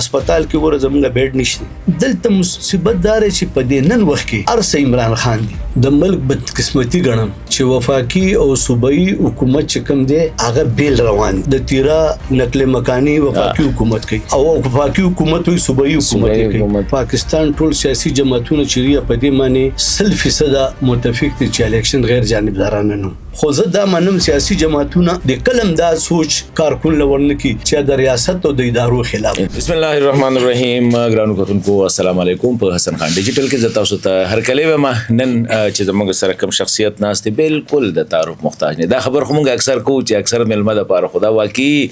هسپتال کې ور زمونږ بیډ نشته. دلته مصیبت دار چې په دې نن وخت کې ارس عمران خان دی د ملک بدقسمتي ګڼم چې وفاقي او صوبایي حکومت چې کوم دی هغه بیل روان د تیرا نقل مکانی وفاقي حکومت کوي او وفاقي حکومت وي صوبایي حکومت کوي. پاکستان ټول سیاسي جماعتونه چې په دې معنی 100% متفق دي چې الیکشن غیر جانبدارانه نه. خو زه دا منم سیاسي جماعتونه د کلم دا سوچ کارکون لورن کی چې د ریاست او د ادارو خلاف. بسم الله الرحمن الرحیم. ګرانو کتونکو السلام علیکم. په حسن خان ډیجیټل کې زتا اوسه هر کله ما نن چې زموږ سره کوم شخصیت ناشته بالکل د تعارف محتاج نه. دا خبر خو موږ اکثر کوو چې اکثر ملمه د پاره خدا واقعي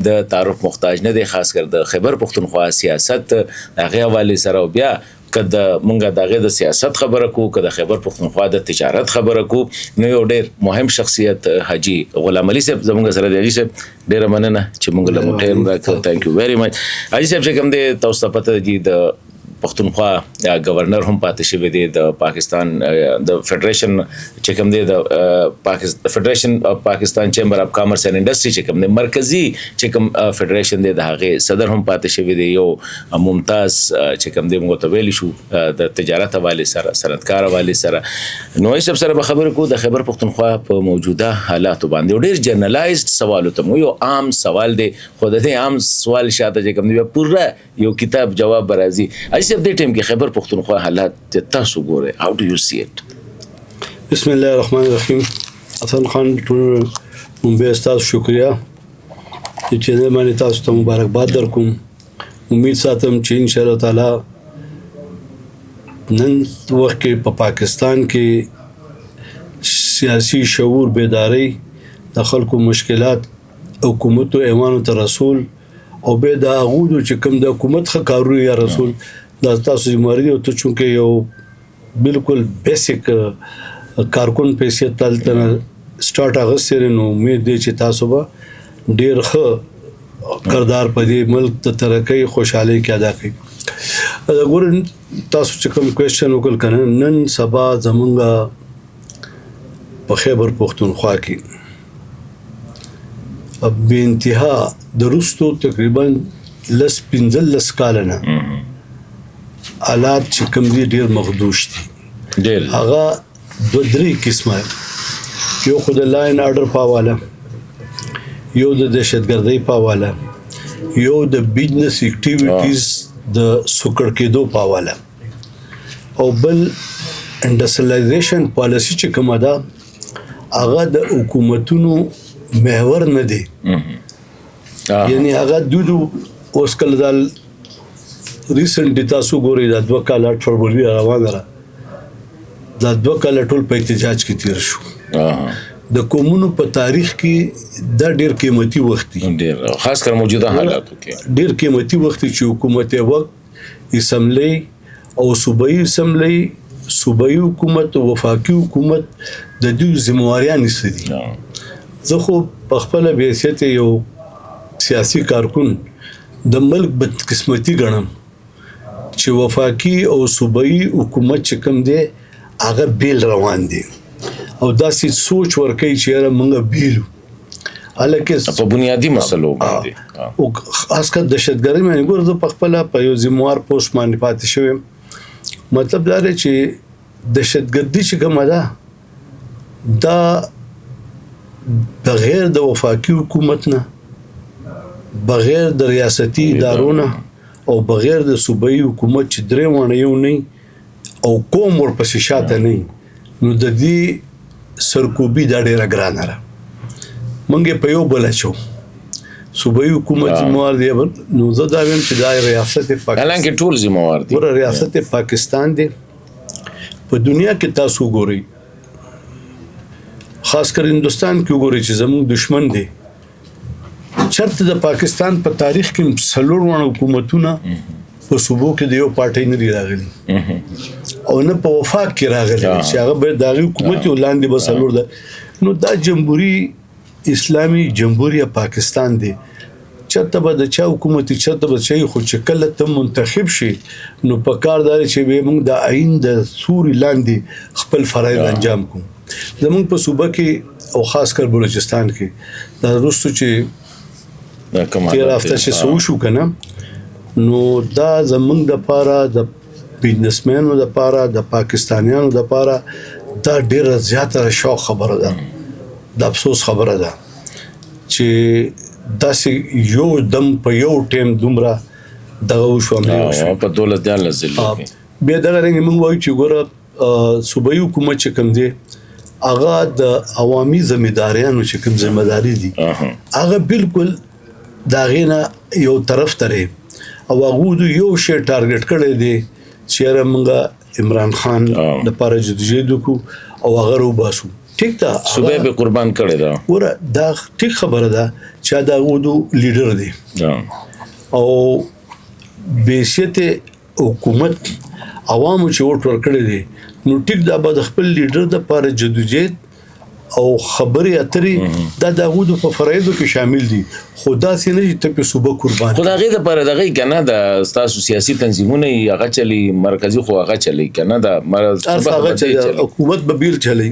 د تعارف محتاج نه دی، خاص کر د خیبر پختونخوا سیاست هغه حواله سره بیا کله مونږه دغه د سیاست خبره کو، کله خیبر پختونخوا د تجارت خبره کو. نو یو ډېر مهم شخصیت حاجی غلام علي صاحب زموږ سره دی. حاجی صاحب ډېر مننه چې مونږ له ټایم راکړو. ثانک یو ویری مچ. حاجی صاحب چې کوم دی تاسو ته پته دی د پختونخوا گورنر هم پاتې شوی دی، د پاکستان د فدریشن چې کوم دی د فدریشن اف پاکستان چیمبر اف کامرس اینڈ انډستری چې کوم دی مرکزی چې کوم فدریشن دی د هغه صدر هم پاتې شوی دی. یو ممتاز چې کوم دی موږ ته ویل شو د تجارت حواله سره صنعتکار حواله سره. نو یې سره به خبرې کو د خیبر پختونخوا په موجوده حالات باندې. ډېر جنرالایزد سوال ته یو عام سوال دی، خو د دې عام سوال شاته چې کوم دی پوره یو کتاب جواب برازي. ایسه د ټیم کې خیبر پختونخوا حالات تاسو ګوره، how do you see it؟ بسم الله الرحمن الرحیم. حسن خان ټول مونږ تاسو شکریا چې نه باندې تاسو ته مبارکباد درکوم. امید ساتم چې ان شاء الله تعالی نن وخت کې په پاکستان کې سیاسي شعور بیداری د خلکو مشکلات حکومت او ایوان ته رسول او به دا غوډو چې کوم د حکومت خکارو یا رسول دا تاسو زموږ او ته چونکه یو بالکل بیسیک کارکون پیسې تلته سٹارټ اغسر نو امید دی چې تاسو به ډیر ښه کردار په دې ملک ته ترقی خوشحالي کې ادا کړئ. ګور تاسو چې کوم کوېسچن وکړ کنه نن سبا زمونږ په خیبر پختونخوا کې به انتها درستو تقریبا 15 کال نه حالات چې کوم دي ډیر مخدوش دي. ډیر هغه دوه درې قسمه، یو خو د لاین آرډر په حواله، یو د دهشتګردۍ په حواله، یو د بزنس اکټیویټیز د سوکړ کېدو په حواله، او بل انډستریالایزیشن پالیسی چې کومه ده هغه د حکومتونو محور نه دی. یعنی هغه دودو اوس کله دال ریسنټلی تاسو ګورئ دا 2 کال فروری روانه را دا 2 کال ټول په احتجاج کې تیر شو. د قومونو په تاریخ کې دا ډیر قیمتي وخت دی، ډیر خاص کر موجوده حالاتو کې ډیر قیمتي وخت چې حکومت وخت اسمبلی او صوبایي اسمبلی صوبایي حکومت او وفاقي حکومت د دوی ذمہواریان نسدي. زه خو په خپل حیثیت یو سیاسي کارکون د ملک بدقسمتي ګڼم چې وفاقي او صوبایي حکومت چې کوم دی هغه بیل روان دي او داسې سوچ ورکوي چې موږ بیلو حالکه په بنیادی مسلو باندې او خاص کر دهشتګردي باندې ګور زه په خپل په یو ذمہوار پوسټ باندې پاتې شوم. مطلب دا دی چې دهشتګردي چې کومه ده دا بغیر د وفاقي حکومت نه، بغیر د ریاستي ادارو نه او بغیر د صوبایي حکومت چې درې وانه یو نه او کوم ورپسې شاته نه، نو د دې سرکوبي دا ډېره ګرانه ده. موږ په یو بل اچو صوبایي حکومت ذمہوار دی، نو زه دا وایم چې دا ریاست پاکستان حالانکه ټول ذمہوار دي. ګوره ریاست پاکستان دی په دنیا کې تاسو ګورئ، خاص کر هندوستان کې وګورئ چې زموږ دشمن دی. چرته د پاکستان په تاریخ کې څلور وړ حکومتونه په صوبو کې د یو پارټي نه راغلي او نه په وفاق کې راغلي چې هغه به د حکومت ولاندې به څلور ده. نو دا جمهوریت اسلامي جمهوریت پاکستان دی. چرته به د چا حکومت چرته به شي، خو چې کله ته منتخب شي نو په کار دار چې به موږ د آئین د سوري لاندې خپل فرایض انجام کوو. زموږ په صوبه کې او خاص کر بلوچستان کې دا وروسته چې تیر هفته چې سو شو کنه نو دا زمونږ دپاره د بزنسمینو دپاره د پاکستانیانو دپاره دا ډیره زیاته شوق خبره ده د افسوس خبره ده چې داسې یو دم په یو ټیم دومره دغه وشو حملې وشو په دولت دیان لزل بیا دغه رنګ موږ وایو چې ګوره صوبایي حکومت چې کوم دی هغه د عوامي ذمہداریانو چې کوم ذمہداري دي هغه بالکل د هغې نه یو طرف ته دی او هغو یو شی ټارګټ کړی دی چې یاره موږ عمران خان دپاره جدوجہد وکړو او هغه راوباسو ټیک ده صوبې به قربان کړی ده ګوره دا ټیک خبره ده چې د هغو لیډر دی او بحیثیت حکومت عوامو چې ووټ ورکړی دی نو ټیک دا به د خپل لیډر دپاره جدوجہد او خبرې اترې دا د هغو په فرایضو کې شامل دي خو داسې نه چې ته پې صوبه قربان خو د هغې دپاره دغه که نه د ستاسو سیاسي تنظیمونه یې هغه چلی مرکزي خو هغه چلی که نه حکومت به بیل چلی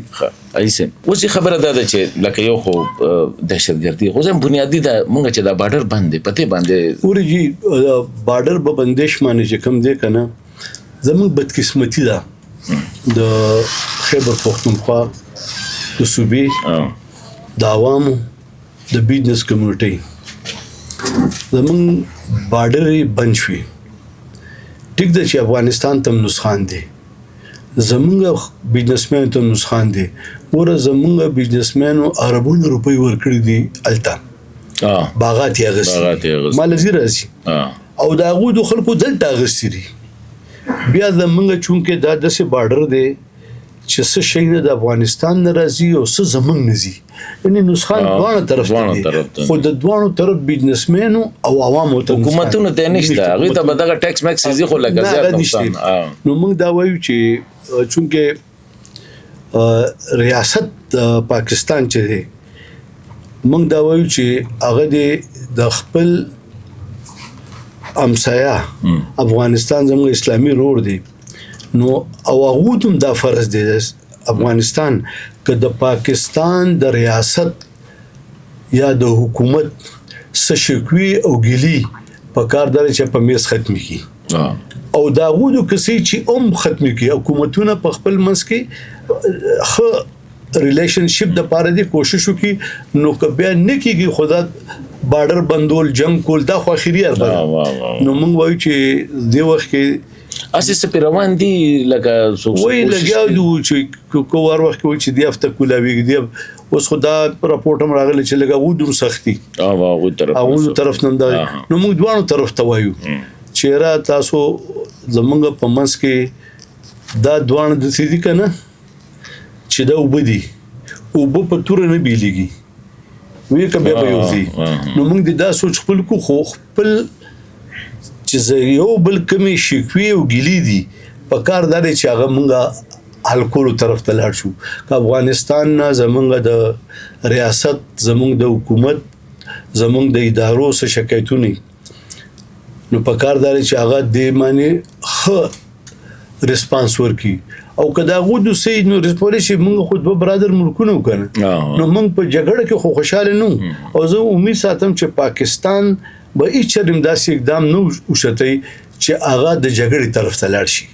ایسه اوس خبره دا ده چې لکه یو خو دهشتګردي خو زم بنیادي ده مونږ چې دا بارډر باندې پته باندې اوري جی بارډر به بندش معنی چې کم دی کنه زموږ بدقسمتي ده د خیبر پختونخوا د صوبې د عوامو د بزنس کمیونټي زموږ بارډر بند شوي ټیک ده چې افغانستان ته نسخان دی زمونږ بزنسمین ته نسخان دی ګوره زمونږ بزنسمینو اربونه روپۍ ورکړي دي هلته باغات یې اخیستي مالزي راځي او د هغوی د خلکو دلته اخیستي دي بیا زمونږ چونکې دا داسې بارډر دی چې څه شی نه د افغانستان نه راځي او څه زمونږ نه ځي یعنې نسخان دواړه طرف ته دي خو د دواړو طرف بزنسمینو او عوامو ته حکومتونو ته نشته هغوی ته به دغه ټیکس میکس ځي خو لږ زیات نقصان نو موږ دا وایو چې چونکې ریاست پاکستان چې دی موږ دا وایو چې هغه د خپل همسایه افغانستان زموږ اسلامي رور دی نو او هغو ته هم دا فرض دی افغانستان که د پاکستان د ریاست یا د حکومت څه شکوې او ګیلي په کار دا چې په میز ختمي کړي او د هغو د کسې چې هم ختمي کړي حکومتونه په خپل منځ کې ښه ریلیشنشپ دپاره دې کوشش وکړي نو که بیا نه کېږي خو دا بارډر بندول جنګ کول دا خو اخري اربه نو موږ وایو چې دې وخت کې اسی سپی روان دي لکه وای لګیاو دي چې کوار وخت کې چې دی هفته کولاوي دی اوس خدا راپورټ هم راغلی چې لګا ودو سختي هغه طرف نن دا نو موږ دوه طرف ته وایو چې را تاسو زمونږ په منځ کې دا دوه د سيدي کنه چې دا وبدي او په تور نه بیلېږي وی کبه به یوزي نو موږ دا سوچ خپل کو خو خپل چې یو بل کمی شکوې او ګیلې دي په کار دا دی چې هغه مونږه حل کولو طرف ته لاړ شو که افغانستان نه زمونږ د ریاست زمونږ د حکومت زمونږ د ادارو څه شکایتونه نو په کار دا دی چې هغه دې معنی ښه ریسپانس ورکړي او که د هغو د سید نو ریسپولی شي موږ خو دوه برادر ملکونه وکنه نو موږ په جګړه کې خو خوشحاله نه او زه امید ساتم چې پاکستان به هیڅ چرم داسې اقدام نه وشتی چې هغه د جګړې طرف ته لاړ شي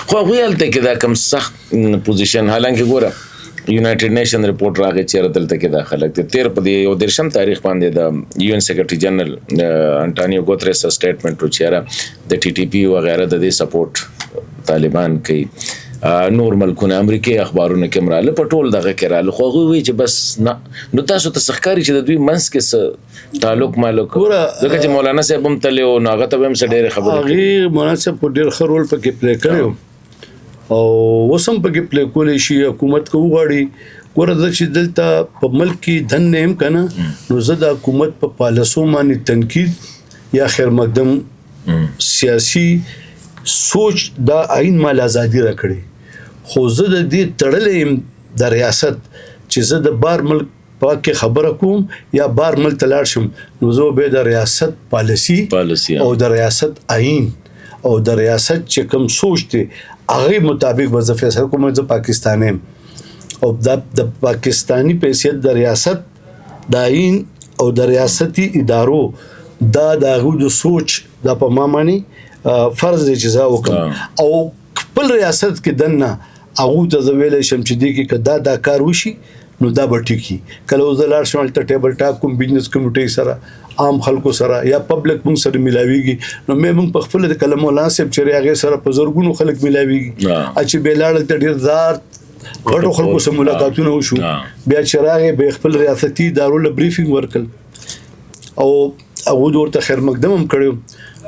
خو هغوی هلته کې دا کم سخت پوزیشن حالانکه ګوره یونایټډ نیشن رپورټ راغی چې دلته کې دا خلک دي 13 په 13 تاریخ باندې د یو ان سیکرټري جنرال انټانیو ګوتریس سټیټمنټ وچاره د ټي ټي پی وغیرہ د دې سپورټ طالبان کوي نور ملکونه امریکای اخبارونه کې مراله پټول دغه کې رااله خو هغوی وایي چې بس نه نو تاسو ته ښکاري چې د دوی منځ کې څه تعلق مالک ځکه چې مولانا صاحب هم تللی و نو هغه ته به هم څه ډېرې خبرې هغې مولانا صاحب په ډېر ښه رول پکې پلی کړی او اوس هم پکې پلی کولی شي حکومت که وغواړي ګوره زه چې دلته په ملک کې دننه یم که نه نو زه د حکومت په پالسو باندې تنقید یا خیر مقدم سیاسي سوچ دا آئین مال ازادي را کړی خو زه د دې تړلی یم د ریاست چې زه د بار ملک پاک کې خبره کوم یا بار ملک ته لاړ شم نو زه به د ریاست پالیسي او د ریاست آئین او د ریاست چې کوم سوچ دی هغې مطابق به زه فیصله کوم زه پاکستانی یم او د پاکستانی په حیثیت د ریاست د آئین او د ریاستي ادارو دا د هغوی د سوچ دا په ما باندې فرض دی چې زه وکړم او خپل ریاست کې دننه هغو ته زه ویلی شم چې دې کې که دا کار وشي نو دا به ټیکي. کله اوس زه لاړ شم هلته ټیبل ټاک کوم بزنس کمیټۍ سره عام خلکو سره یا پبلک موږ سره میلاویږي نو موږ په خپله د کله مولانا صاحب چې هغې سره په زرګونو خلک میلاویږي چې بې لاړل ته ډېر زار غټو خلکو سره ملاقاتونه وشو بیا چې راغې به خپل ریاستي ادارو له بریفینګ ورکړل او هغوی ورته خیر مقدم هم کړی.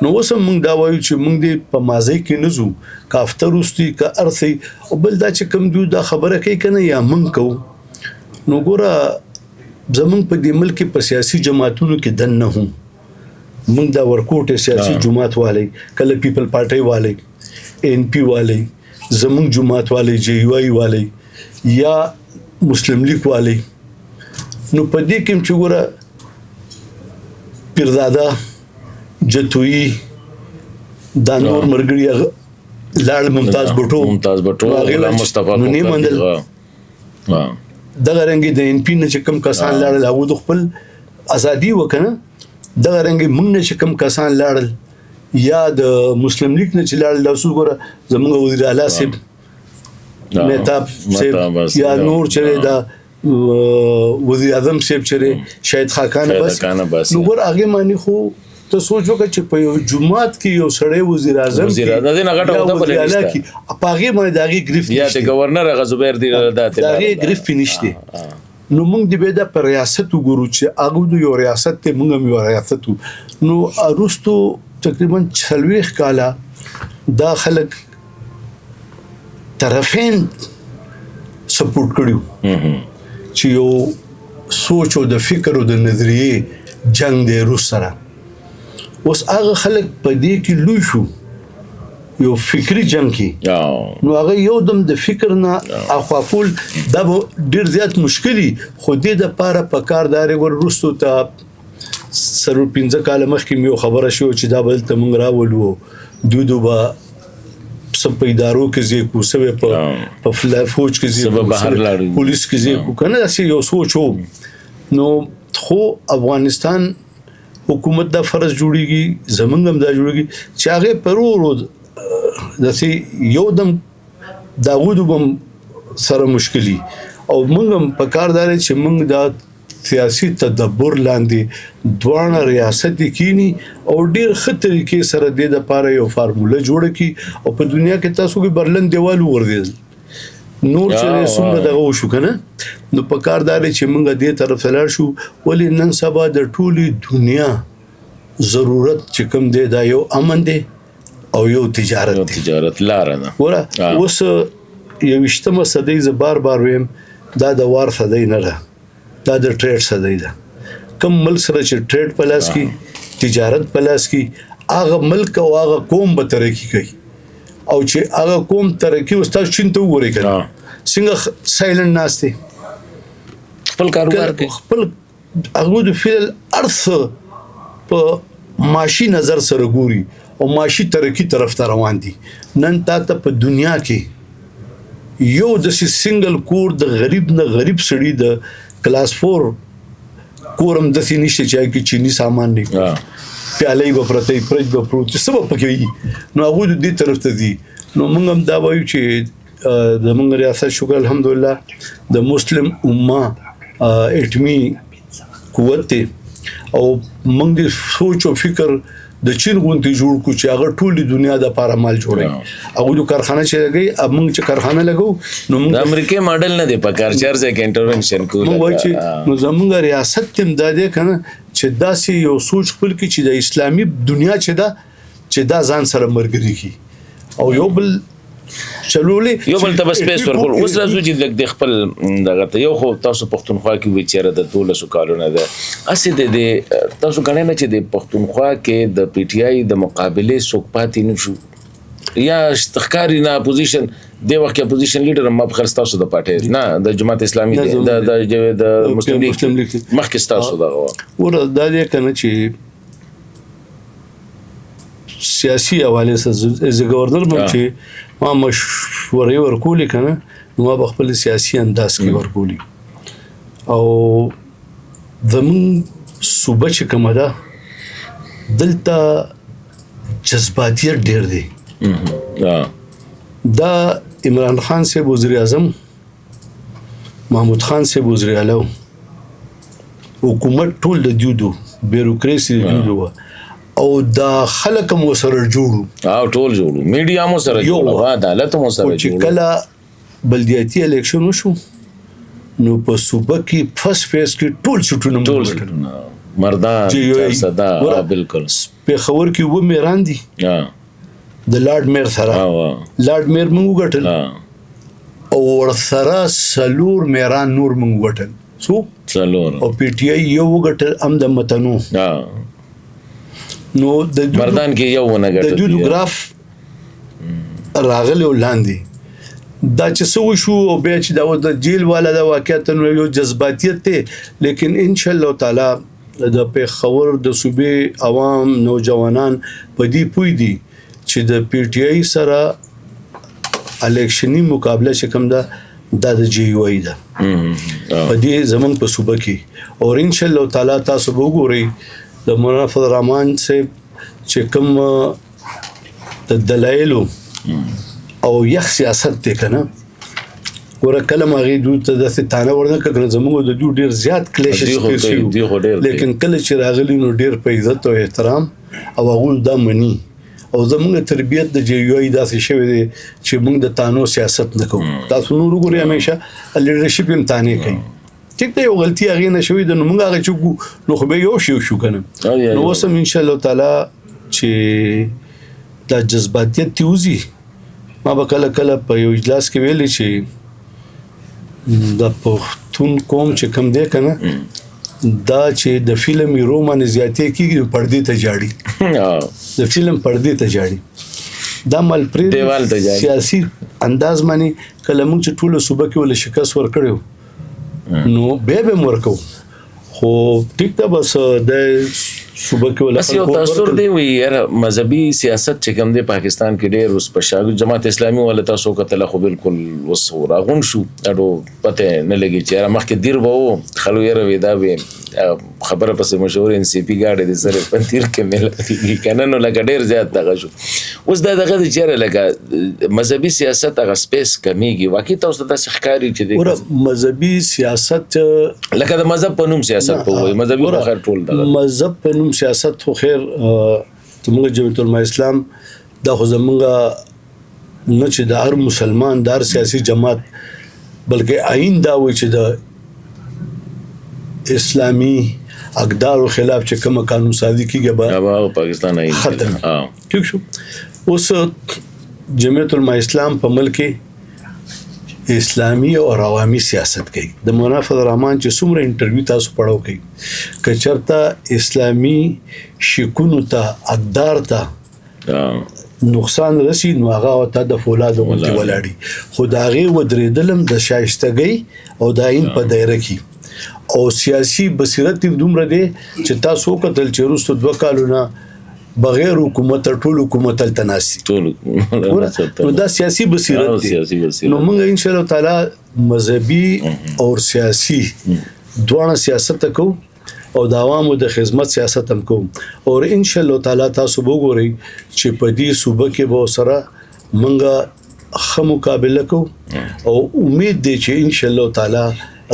نو اوس هم موږ دا وایو چې موږ دې په ماضی کې نه ځو که افتر وروستي که ارثی او بل دا چې کوم دوی دا خبره کوي که نه یا موږ کوو. نو ګوره زمونږ په دې ملک کې په سیاسي جماعتونو کې دننه هم موږ دا ورکوټ سیاسي جماعت والی کله پیپل پارټۍ والی NP والی زمونږ جماعت والی JUI والی یا مسلم لیگ والی نو په دې کې چې ګوره پیرزاده جتویی دا نور مرګړي لاړ ممتاز بټو غلام مصطفی دغه رنګ د NP نه چې کوم کسان لاړل هغه د خپل ازادي وکنه دغه رنګ موږ نه چې کوم کسان لاړل یا د مسلم لیگ نه چې لاړل تاسو ګوره زموږ وزیر اعلی صاحب مهتاب صاحب یا نور چې دا وزیر اعظم صاحب چې شاهد خاقان بس نو ګور هغه معنی خو ته سوچ وکړه چې په یو جماعت کې یو سړی وزیر اعظم کې هغې باندې د هغې ګرفت یا د ګورنر هغه زبیر دی د هغې ګرفت نشته. نو موږ د بیا د په ریاست وګورو چې هغه د یو ریاست دی موږ هم یو ریاست وو. نو وروستو تقریبا 40 کاله دا خلک طرفین سپورټ کړي چې یو سوچ او د فکر او د نظریې جنگ دی روس سره. اوس هغه خلک په دې کې لوی شو یو فکری جنگ کې نو هغه یو دم د فکر نه اخوا کول دا ډېر زیات مشکلي خو دې دپاره په کار دارې ور وروستو ته 15 کاله مخکې مې یو خبره شوه چې دا به دلته موږ راولو دوی به څه په ادارو کې ځای کړو څه به په فوج کې ځای کړو پولیس کې ځای کړو که نه داسې یو سوچ و. نو خو افغانستان حکومت دا فرض جوړیږي زمونږ هم دا جوړیږي چې هغې په ورو داسې یو دم د هغوی به سره مشکلي او موږ هم په کار دا دی چې موږ دا سیاسي تدبر لاندې دواړه ریاست کینی او ډېر ښه طریقې سره دې دپاره یو فارموله جوړه کړي او په دنیا کې تاسو کې برلن دیوال وغورځېدل نور چې څومره دغه وشو که نه نو په کار دا دی چې موږ دې طرف ته لاړ شو. ولې نن سبا د ټولې دنیا ضرورت چې کوم دی دا یو امن دی او یو تجارت لاره ده. ګوره اوس 21مه صدۍ زه بار ویم دا د وار صدۍ نه ده دا د ټریډ صدۍ ده. کوم ملک سره چې ټریډ په لاس کې تجارت په لاس کې هغه ملک او هغه قوم به ترقي کوي او چې هغه قوم ترقي وستا چین ته وګورئ کنه څنګه سایلنت ناست دی خپل کاروبار کوي خپل هغه د فعل ارث په معاشي نظر سره ګوري او معاشي ترقي طرف ته روان دي. نن تا په دنیا کې یو د سنگل کور د غریب نه غریب سړي د کلاس 4 کورم داسې نشته چې هغې کې چینی سامان دی پیالۍ به پرته وي فرج به پروت وي څه به پکې وي نو هغوی د دې طرف ته ځي. نو موږ هم دا وایو چې زموږ ریاست شکر الحمدلله د مسلم امه اټمي قوت دی او موږ د سوچ او فکر د چین غونډې جوړ کو چې هغه ټولې دنیا د لپاره مال جوړوي هغه د کارخانه چې لګي موږ چې کارخانه لګو نو موږ د امریکای ماډل نه دی په کار چارځه کې انټرونشن کوو نو وایي چې نو زموږ ریاست تم دا دی کنه چې داسې یو سوچ خپل کې چې د اسلامي دنیا چې دا ځان سره مرګري کی او یو بل چلولې یو بل ته سپیس ورکول. اوس راځو چې د خپل دغه ته یو خو تاسو پښتونخوا کې وی چیرې د 12 کالونو ده اسې د تاسو غنې نه چې د پښتونخوا کې د PTI د مقابله څوک پاتې نشو یا تخکاری نه اپوزیشن د وخت کې اپوزیشن لیډر ما په خرڅ تاسو د پټه نه د جماعت اسلامي د مسلم لیگ مخکې تاسو دغه ور د دې کنه چې سیاسي حواله سره از گورنر مو چې ما مشورې ورکولې کنه نو ما خپل سیاسي انداز کې ورکولې او زمون صوبه چې کومه ده دلته جذباتیت ډیر دی. دا عمران خان صاحب وزیر اعظم، محمود خان صاحب وزیر اعلی، حکومت ټول د دیودو بیروکراسي د دیودو او دا خلک مو سره جوړو او ټول جوړو میډیا مو سره جوړو عدالت مو سره جوړو. چې کله بلدیاتي الیکشن وشو نو په صوبه کې فرست فیز کې ټول سټونه مردان صدا بالکل په خبر کې و میران دي د لارډ میر سره لارډ میر موږ وګټل او ورسره سلور میران نور موږ وګټل سو سلور او پی ټی آی یو وګټل ام د متنو نو د مردان کې یو ونه ګټل د جوګراف راغلی ولاندې دا چې سو شو او بیا چې دا د جیل والا د واقعیت یو جذباتیت ته، لیکن ان شاء الله تعالی د پیښور د صوبې عوام نوجوانان په دې پوي دي چې د پی ټی آی سره الیکشنی مقابله چې کوم ده دا د جی یو ای ده په دې زمون په صوبه کې، او ان شاء الله تعالی تاسو وګورئ د مولانا فضل الرحمن صاحب چې کوم د دلایلو او یخ سیاست ته کنه ګوره کله ماغي دوی ته د ستانه ورنه کړه زموږ د دوی ډیر زیات کلیشز لیکن کله چې راغلی نو ډیر په عزت او احترام او هغه د منی او زموږ تربیت د جی یو ای داسې شوی دی چې موږ د تانو سیاست نه کوو. تاسو نور وګورئ همیشه لیډرشپ امتحان کوي ټیک ته یو غلطي هغه نه شوی د موږ هغه چې نو خو به یو شو کنه نو وسم ان شاء الله تعالی چې د جذباتیت تیوزي. ما به کله کله په یو اجلاس کې ویلي چې د پښتون قوم چې کم دی کنه دا چې د فلم رومان زیاتې کیږي پردې ته جاړي د فلم پردې ته جاړي دا مال پرې سیاسي انداز باندې کله موږ چې ټول صوبه کې ول شکست ور کړو نو به مرکو خو ټیک ته بس د صوبه کې ولا بس یو تاثر دی وی مذهبي سیاست چې کوم دی پاکستان کې ډېر اوس په شاګو جماعت اسلامي ولا تاسو کتل خو بالکل وسورا غون شو اډو پته نه لګي چې مخکې دیر وو خلو یې رويدا به خبره پس مشهور ان سی پی ګاډي د سره پنځیر کې مل کنه نو لکه ډېر زیات دغه شو اوس دا دغه چیرې لکه مذهبي سیاست هغه سپیس کمیږي واقعي تاسو د ښکاری چې دی مذهبي سیاست لکه د مذهب په نوم سیاست په وای مذهبي خیر ټول دغه مذهب په نوم سیاست خو خیر زموږ جمعیت العلماء اسلام دا خو زموږ نه چې د هر مسلمان دار سیاسي جماعت بلکې آئین دا وایي چې د اسلامی اقدار خلاف چې کوم قانون سازي کیږي به پاکستان آئین ختم ٹھیک شو. اوس جمعیت العلماء اسلام په ملک اسلامی او عوامي سیاست کوي. د مولانا فضل الرحمن چې څومره انټرویو تاسو پڑھو کوي که چرته اسلامی شکونو ته اقدار ته نقصان رسي نو هغه ته د فولاد غونډه ولاړی خو دا غي ودریدلم د شایستګۍ او د عین په دایره کې او سیاسي بصیرت دومره دی چې تاسو کتل چې وروسته 2 کالونه بغیر حکومت ټول حکومت تناسي نو دا سیاسي بصیرت دی. نو موږ ان شاء الله تعالی مذهبي او سیاسي دوه سیاست کوو او د عوامو د خدمت سیاست هم کوو او ان شاء الله تعالی تاسو وګورئ چې په دې صوبه کې به سره موږ خه مقابله کوو او امید دی چې ان شاء الله تعالی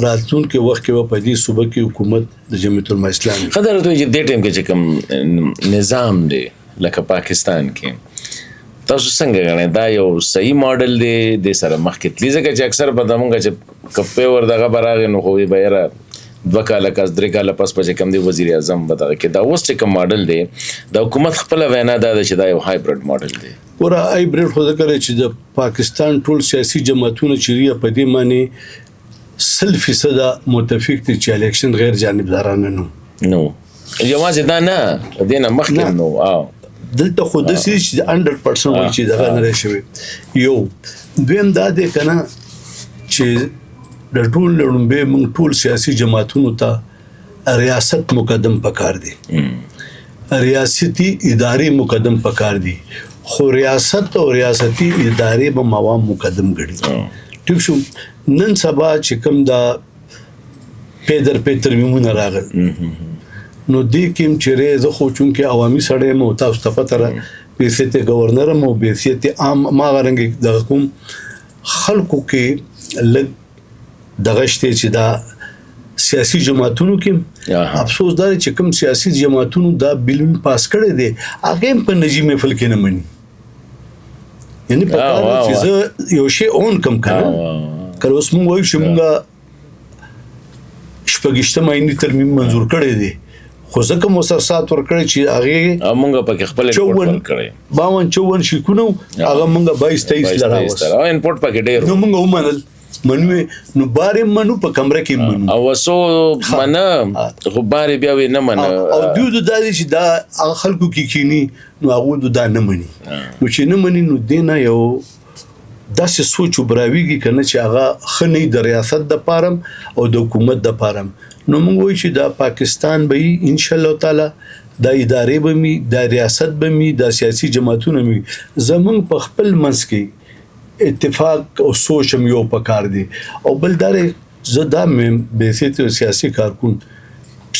راتلونکي وخت کې په دې صوبه کې حکومت د جمعیت العلماء اسلامي خبره ته چې د ټیم کې چې کوم نظام دی لکه پاکستان کې تاسو څنګه غواړئ دا یو صحیح ماډل دی د سره مخکې تللی ځکه چې اکثر په دمونګه چې کپې ور دغه براغه نو خو به را 2 کال کس 3 کال پس په کوم دی وزیر اعظم بدغه کې دا اوس چې کوم ماډل دی د حکومت خپل وینا دا چې دا یو هایبرید ماډل دی ورا هایبرید خو ذکر چې د پاکستان ټول سیاسي جماعتونه چې په دې معنی 100% متفق دي چې الیکشن غیر جانبدارانه نو یوازې دا نه دینه مخکې نو دلته خو د سې 100% وایي چې دا نه شوی یو دویم دا دی کنه چې د ټول لړمبه موږ ټول سیاسي جماعتونو ته ریاست مقدم پکار دي ریاستي ادارې مقدم پکار دي خو ریاست او ریاستي ادارې به موام مقدم غړي ټیک شو. نن سبا چې کوم دا پیدر ترمیمونه راغل نو دې کوم چې زه خو چونکه عوامي سړی مو تاسو ته پته را بحیثیت گورنر هم او بحیثیت عام ما غرنګ د کوم خلکو کې لږ دغه شته چې دا سیاسي جماعتونو کې افسوس دا چې کوم سیاسي جماعتونو دا بلون پاس کړی دی هغه هم په نجی محفل کې نه مني یعنی په کار چې زه یو شی اون کم کنه کله اوس مونږ وایو چې مونږ شپږشتم آئینی ترمیم منظور کړی دی خو ځکه مؤسسات ورکړي چې هغه مونږ پکې خپل انپورټ ورکړي 52 شیکونو هغه مونږ 22 لراوس انپورټ پکې ډېر نو مونږ ومنل منو نو بارې منو په کمره کې منو او وسو منه خو بارې بیا وی نه منه او دوی د دې چې دا خلکو کې کینی نو هغه دا نه مني نو چې نه مني نو دینه یو داسې سوچ وبراویږي کنه چې هغه خنۍ د ریاست د پارم او د حکومت د پارم نو موږ وایو چې دا پاکستان به ان شاء الله تعالی د ادارې به می د ریاست به می د سیاسي جماعتونو می زمونږ په خپل منځ کې اتفاق او سوچ هم یو پکار دی او بلدار زدا مې به سیاسي کارکون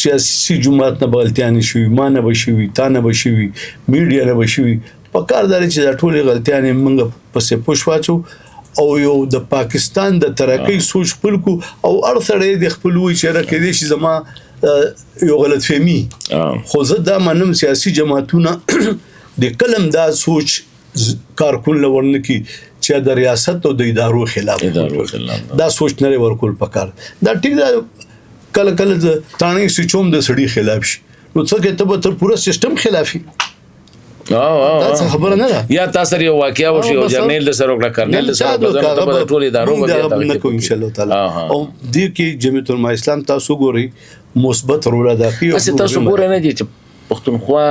سیاسي جماعت نه غلطیاں شوي ما نه بشوي تا نه بشوي میډیا نه بشوي پکار دار چې دا ټول غلطیاں موږ پسې پوښ واچو او یو د پاکستان د ترقۍ سوچ خپل کو او ارثړې د خپل وی چې راکې دي چې زما یو غلط فهمي خو زه دا منم سیاسي جماعتونه د کلم دا سوچ کارکون لورن کی چې د ریاست او د ادارو خلاف دا سوچ نه ورکول پکار دا ټیک دا کله کله تانه سچوم د سړي خلاف شي نو څنګه ته به پورا سیستم خلافي دا خبره نه ده یا تاسو یو واقعیا وشي او جنرال د سره وکړه کرنل د سره په ټول ادارو باندې نه کوم ان شاء الله تعالی او دې کې جمعیت العلماء اسلام تاسو ګوري مثبت رول ادا کوي تاسو ګورئ نه چې پښتونخوا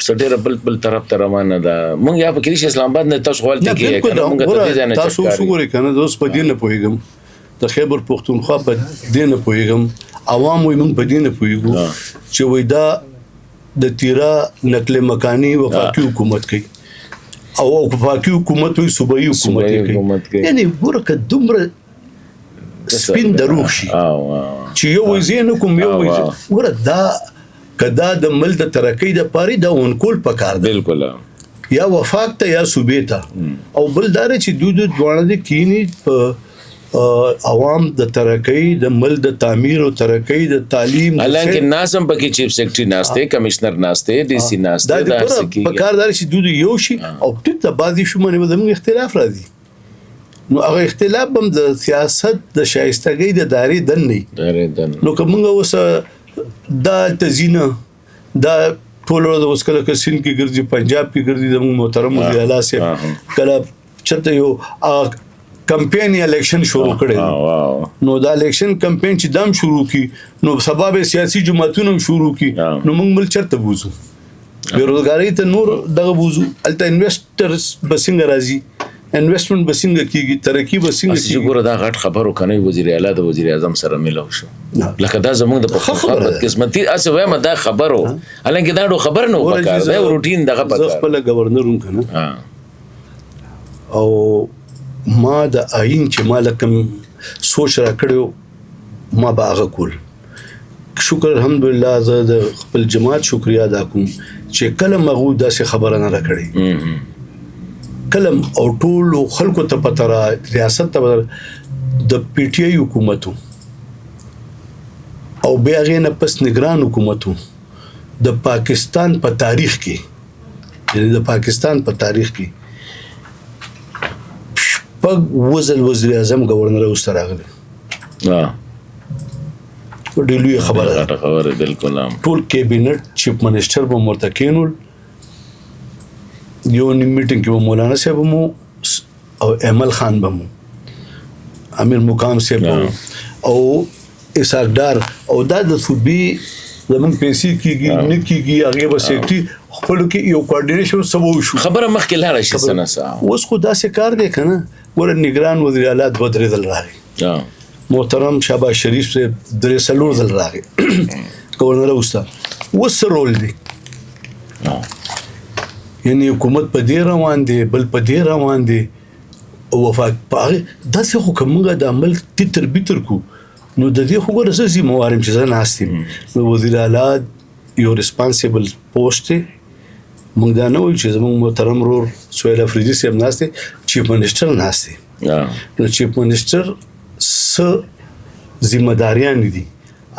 سټیر بل طرف ته روانه ده مونږ یا په کې اسلام آباد نه تاسو غوړته کې مونږ ته دې نه تاسو وګورئ کنه اوس په دې نه پوهیږم د خیبر پښتونخوا په دې نه پوهیږم عوام وي مونږ په دې نه پوهیږو چې وای دا د تیرا نقل مکانی وفاقی حکومت کوي او وفاقی حکومت وي صوبایي حکومت کوي یعنی ورکه دومره سپین دروغ شي چې یو زین کوم یو ور دا کدا د مل د ترقۍ د پاره د اونکول پکار دی بالکل یا وفاق ته یا صوبې ته او بلدار چې دود دوانه د کینی په عوام د ترقۍ د مل د تعمیر او ترقۍ د تعلیم حالانکه ناسم پکې چیف سیکرټری ناشته کمشنر ناشته ډي سي ناشته دا سکی پکاردار چې دود یو شي او ټیک د بعضی شومونه زموږ اختلاف راځي نو هغه اختلاف هم د سیاست د شایستګۍ د دایره دن نه نو کومه وسه دا تزینه دا ټول ورځ وسکله کسین کې ګرځي پنجاب کې ګرځي د محترم وزیر اعلی سے کله چته یو کمپین الیکشن شروع کړي نو دا الیکشن کمپین چې دام شروع کی نو سبب سیاسي جماعتونو شروع کی نو موږ مل چرته بوزو بیروزګاری ته نور دغه بوزو الته انویسټرز بسنګ راځي انویسټمنٹ بسنګ کیږي ترقی بسنګ کیږي ګوره دا غټ خبرو کنه وزیر اعلی د وزیر اعظم سره ملو شو لکه دا زموږ د خبرت قسمتي اسه وایم دا خبرو الانکه دا خبر نه وکړ دا روټین دغه پکار خپل گورنر کنه او ما د آئین چې مالکم سوچ را کړو ما باغه کول شکر الحمدلله زه د خپل جماعت شکریا ادا کوم چې کله مغو داسې خبره نه راکړي کلم او ټول خلکو ته پته را ریاست ته د پی ټی آی حکومتو او بیا غینه پس نگران حکومتو د پاکستان په تاریخ کې یعنی د پاکستان په تاریخ کې پګ وزل وزیر اعظم گورنر اوس راغلی ډیلوی خبره بالکل ټول کابینټ چیف منسٹر به مرتکینول یو میټینګ کې مولانا صاحب مو او احمد خان بمو امیر مقام صاحب او اساقدار او دا د صوبې زمون پیسې کېږي نه کېږي هغه به سیټي خپل کې یو کوارډینیشن سبو شو خبره مخکې لاړه شي سنه اوس خو داسې کار دی کنه ور نگران وزیر اعلی بدرېدل راغی محترم شهباز شریف سے درې سلور دل راغی گورنر اوستا وس رول دی یعنی حکومت په دې روان دی بل په دې روان دی او وفاق پاره داسې حکومت د عمل تتر بیتر کو نو د دې خو ورسې موارم چې زه ناستم نو وزیر اعلی یو ریسپانسیبل پوسټ موږ دا نه وایو چې زموږ محترم ورور سهیل افریدي صاحب ناست دی چیف منسټر ناست دی نو چیف منسټر څه ذمہ داریان دي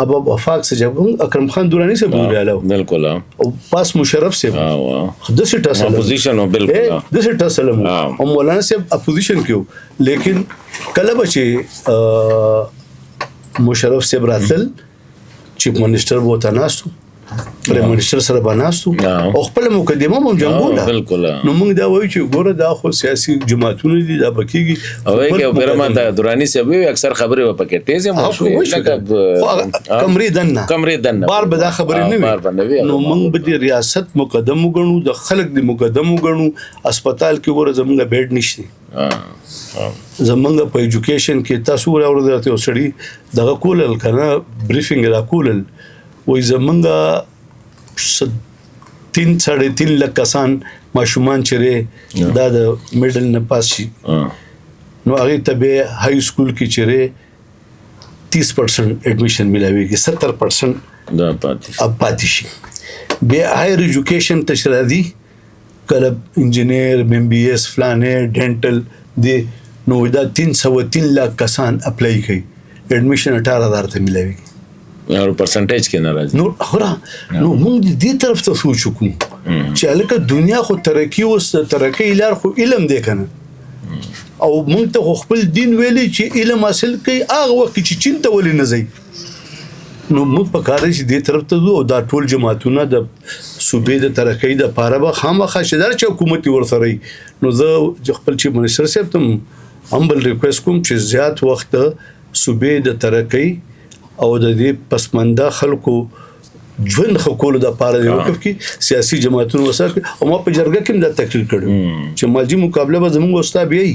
اب وفاق سے جب اکرم خان دورانی سے بول رہا ہے بالکل او پاس مشرف سے دس ٹسل اپوزیشن بالکل دس ٹسل او مولانا سے اپوزیشن کیو لیکن کله بچي مشرف سے براتل چیف منسٹر وو تناسو پریم منسٹر سره بناستو او خپل مقدمه مو جنګوله بالکل نو موږ دا وایو چې ګوره دا خو سیاسي جماعتونه دي دا پکېږي او کې پیرمان ته دورانی سے وی اکثر خبره و پکې تیز مو شو کمرې دنه بار به دا خبره نه وي نو موږ به د ریاست مقدم وګڼو د خلک د مقدم وګڼو هسپتال کې ګوره زمونږ بیډ نشته زمونږ په ایجوکیشن کې تاسو راوړل ته وسړي دغه کولل کنه بریفینګ را کولل وای زمونږ 3.5 لک کسان ماشومان چره دا د میډل نه پاس شي نو هغه ته به های سکول کې چره 30% ایڈمیشن ملاويږي 70% دا پاتې شي به هایر ایجوکیشن تشرا دي کله انجینیر MBS فلانه ډینټل دي نو دا 303 لک کسان اپلای کوي ایڈمیشن 18000 ته ملاويږي اور پرسنټیج کې ناراضي نو خورا نو موږ دې طرف ته سوچ وکړو چې الکه دنیا خو ترقی ترقی لار خو علم دی کنه او موږ ته خپل دین ویلي چې علم حاصل کوي هغه وخت چې چین ته ولې نه ځي نو موږ په کار چې دې طرف ته ځو دا ټول جماعتونه د صوبې د ترقی د پاره به خامخا شدار چې حکومت ورسره نو زه خپل چې منسټر صاحب ته همبل ریکوست کوم چې زیات وخت صوبې د ترقی او د دې پسمانده خلکو ژوند خکول د پاره دی وقف کی سیاسي جماعتونو وسره او ما په جرګه کې دا تقریر کړو چې ماجی مقابله به زموږ استاد یې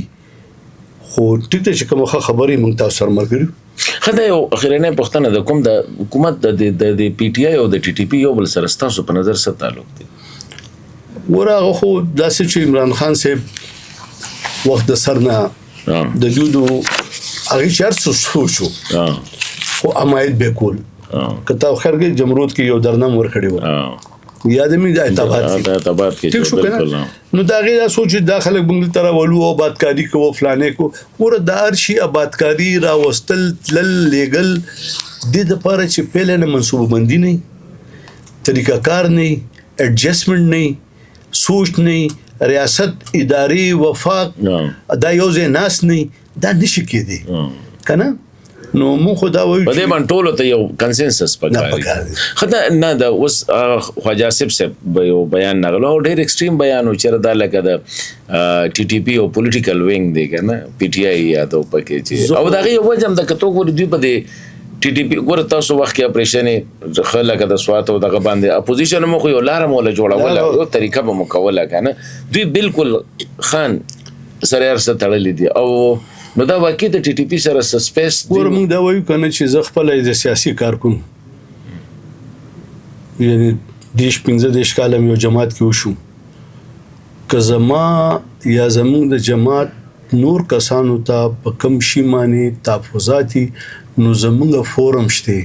خو ټیټه چې کوم خبرې موږ تاسو سره مرګري خدای یو اخرنه پښتنه د کوم د حکومت د PTI او د TTP یو بل سره تاسو په نظر څه تعلق دی ورغه خو داسې چې عمران خان صاحب وخت د سرنا د جودو هغه چار سوچو خو امایت به کول کته خرګي جمهوریت کې یو درنم ور کړی و یاد مې دا اعتبار کې بالکل نو دا غي سوچ داخله بنگل تر ولو آبادکاری کو فلانه کو ور د ارشي آبادکاری را وستل لیګل د لپاره چې پهل نه منصوبه بندي نه طریقہ کار نه ایڈجسټمنټ نه سوچ نه ریاست اداري وفاق دا یو ځای ناس نه دا نشي کېدی کنه نو مو خدا وایو په دې باندې ټول ته یو کنسنسس پکاري خدای نه دا اوس خواجه صاحب یو بیان نغلو ډېر ایکسټریم بیان و چې دا لکه د TTP او پولیټیکل وینګ دی کنه PTI یا ته پکې چې او دا یو وجم د کتو ګور دی په دې TTP ګور تاسو وخت کې اپریشن خلک د سوات او دغه باندې اپوزیشن مو خو یو لار مولا جوړول یو طریقه به مکوله کنه دوی بالکل خان سره ارسه تړلې دي او نو دا واقعي د TTP سره سسپیس ګور موږ دا وایو کنه چې زه خپل د سیاسي کارکون یعنی دیش 15 کالم یو جماعت کې وشو که زما یا زموږ د جماعت نور کسانو ته په کم شي معنی تحفظاتي نو زموږ فورم شته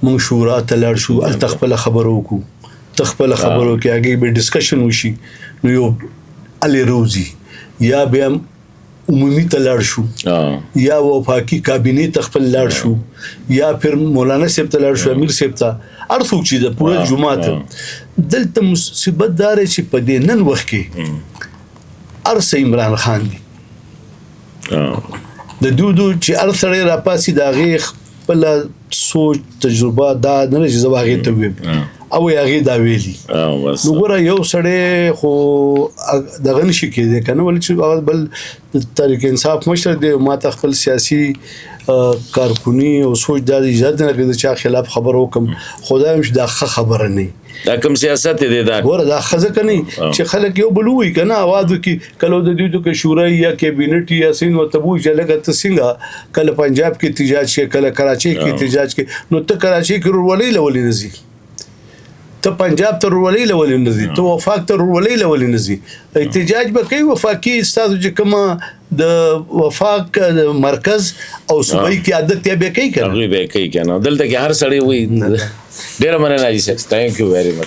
موږ شورا ته لاړ شو تخپل خبرو کو تخپل خبرو کې هغه به ډسکشن وشي نو یو علي روزي یا به عمومي ته لاړ شو یا وفاقي کابینه تخپل لاړ شو یا پھر مولانا صاحب ته لاړ شو امیر صاحب ته ارثو چې د پوره جماعت دلته مصیبت دار چې په دې نن وخت کې ارث عمران خان دی د دودو چې ارثړې را پاسي دا غي خپل سوچ تجربه دا نه چې زواغې ته وي او هغه دا ویلي نو ګوره یو سړی خو دغه نشي کېدی کنه ولې چې بل تحریک انصاف مشر دی ما ته خپل سیاسي کارکونی او سوچ د اجازه نه کړي چې خلاف خبر وکم خدای هم دا خبره نه دا کوم سیاست دی دا ګوره دا خزه کني چې خلک یو بلوي کنه आवाज وکي کله د دې ته شورا یا کابینټ یا سین وتبو چې لګه تسنګه کله پنجاب کې احتجاج کې کله کراچي کې احتجاج کې نو ته کراچي کې ورولې نزي ته پنجاب ته ورولې لولې نزي ته وفاق ته ورولې لولې نزي احتجاج به کوي وفاقي استاد چې کومه د وفاق مرکز او صوبې کې عادت یې به کوي کنه دلته کې هر سړی وي ډیر مننه جی سر ثانک یو ویری مچ